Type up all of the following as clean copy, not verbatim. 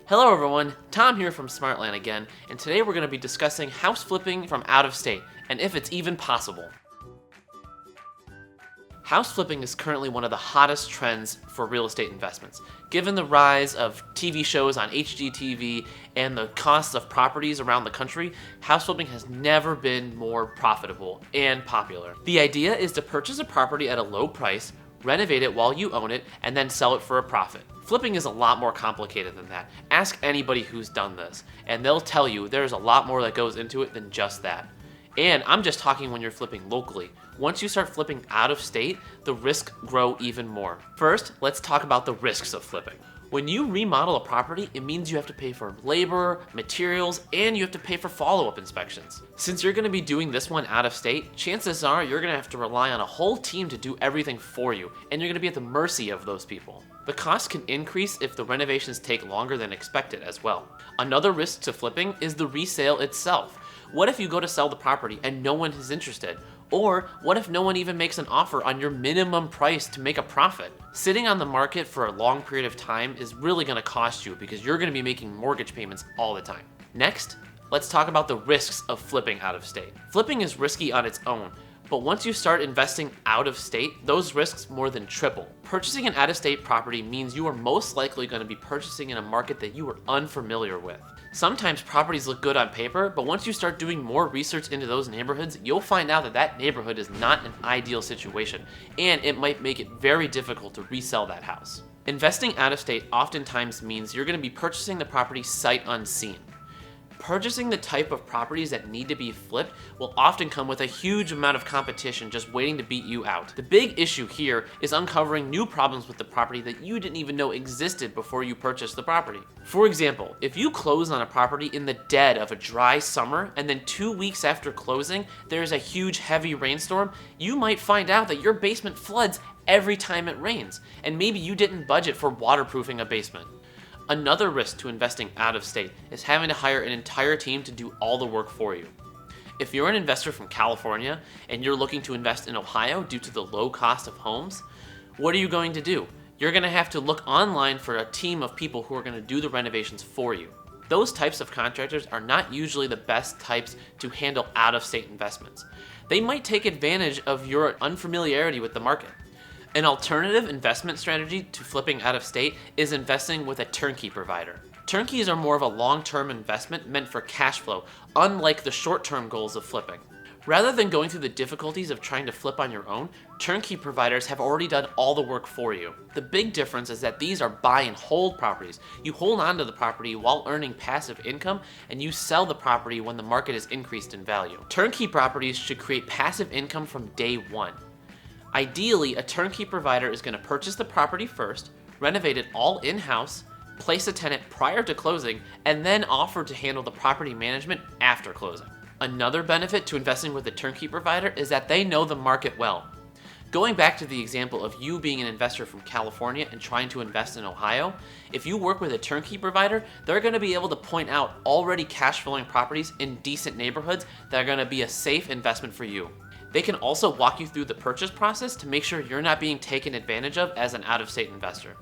Hello everyone, Tom here from Smartland again, and today we're going to be discussing house flipping from out of state, and if it's even possible. House flipping is currently one of the hottest trends for real estate investments. Given the rise of TV shows on HGTV and the costs of properties around the country, house flipping has never been more profitable and popular. The idea is to purchase a property at a low price, renovate it while you own it, and then sell it for a profit. Flipping is a lot more complicated than that. Ask anybody who's done this, and they'll tell you there's a lot more that goes into it than just that. And I'm just talking when you're flipping locally. Once you start flipping out of state, the risks grow even more. First, let's talk about the risks of flipping. When you remodel a property, it means you have to pay for labor, materials, and you have to pay for follow-up inspections. Since you're going to be doing this one out of state, chances are you're going to have to rely on a whole team to do everything for you, and you're going to be at the mercy of those people. The cost can increase if the renovations take longer than expected as well. Another risk to flipping is the resale itself. What if you go to sell the property and no one is interested? Or what if no one even makes an offer on your minimum price to make a profit? Sitting on the market for a long period of time is really going to cost you because you're going to be making mortgage payments all the time. Next, let's talk about the risks of flipping out of state. Flipping is risky on its own, but once you start investing out of state, those risks more than triple. Purchasing an out-of-state property means you are most likely going to be purchasing in a market that you are unfamiliar with. Sometimes properties look good on paper, but once you start doing more research into those neighborhoods, you'll find out that that neighborhood is not an ideal situation, and it might make it very difficult to resell that house. Investing out of state oftentimes means you're going to be purchasing the property sight unseen. Purchasing the type of properties that need to be flipped will often come with a huge amount of competition just waiting to beat you out. The big issue here is uncovering new problems with the property that you didn't even know existed before you purchased the property. For example, if you close on a property in the dead of a dry summer and then 2 weeks after closing there's a huge heavy rainstorm, you might find out that your basement floods every time it rains, and maybe you didn't budget for waterproofing a basement. Another risk to investing out of state is having to hire an entire team to do all the work for you. If you're an investor from California and you're looking to invest in Ohio due to the low cost of homes, what are you going to do? You're going to have to look online for a team of people who are going to do the renovations for you. Those types of contractors are not usually the best types to handle out-of-state investments. They might take advantage of your unfamiliarity with the market. An alternative investment strategy to flipping out of state is investing with a turnkey provider. Turnkeys are more of a long-term investment meant for cash flow, unlike the short-term goals of flipping. Rather than going through the difficulties of trying to flip on your own, turnkey providers have already done all the work for you. The big difference is that these are buy and hold properties. You hold on to the property while earning passive income, and you sell the property when the market is increased in value. Turnkey properties should create passive income from day one. Ideally, a turnkey provider is going to purchase the property first, renovate it all in-house, place a tenant prior to closing, and then offer to handle the property management after closing. Another benefit to investing with a turnkey provider is that they know the market well. Going back to the example of you being an investor from California and trying to invest in Ohio, if you work with a turnkey provider, they're going to be able to point out already cash flowing properties in decent neighborhoods that are going to be a safe investment for you. They can also walk you through the purchase process to make sure you're not being taken advantage of as an out-of-state investor.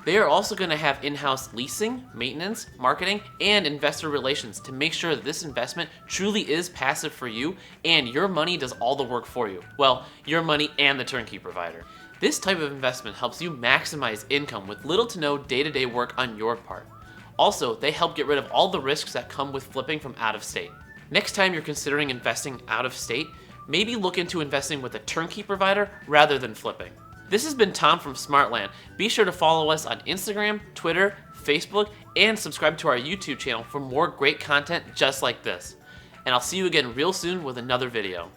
They are also going to have in-house leasing, maintenance, marketing, and investor relations to make sure that this investment truly is passive for you and your money does all the work for you. Well, your money and the turnkey provider. This type of investment helps you maximize income with little to no day-to-day work on your part. Also, they help get rid of all the risks that come with flipping from out of state. Next time you're considering investing out of state, maybe look into investing with a turnkey provider rather than flipping. This has been Tom from Smartland. Be sure to follow us on Instagram, Twitter, Facebook, and subscribe to our YouTube channel for more great content just like this. And I'll see you again real soon with another video.